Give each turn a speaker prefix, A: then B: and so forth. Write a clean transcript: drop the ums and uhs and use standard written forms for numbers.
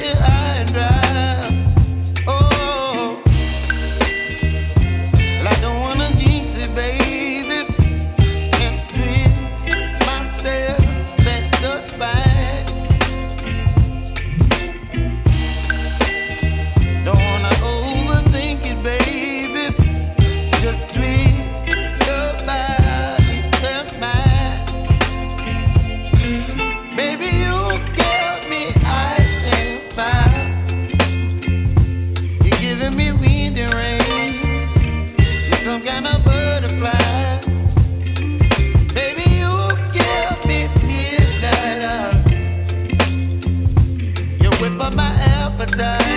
A: high and dry. Oh, well, I don't wanna jinx it, baby, and twist myself at the spine. Don't wanna overthink it, baby. It's just twist your body and mine. Baby, you give me ice and fire. You're giving me wind and rain. You're some kind of butterfly. Baby, you give me midnight. You whip up my appetite.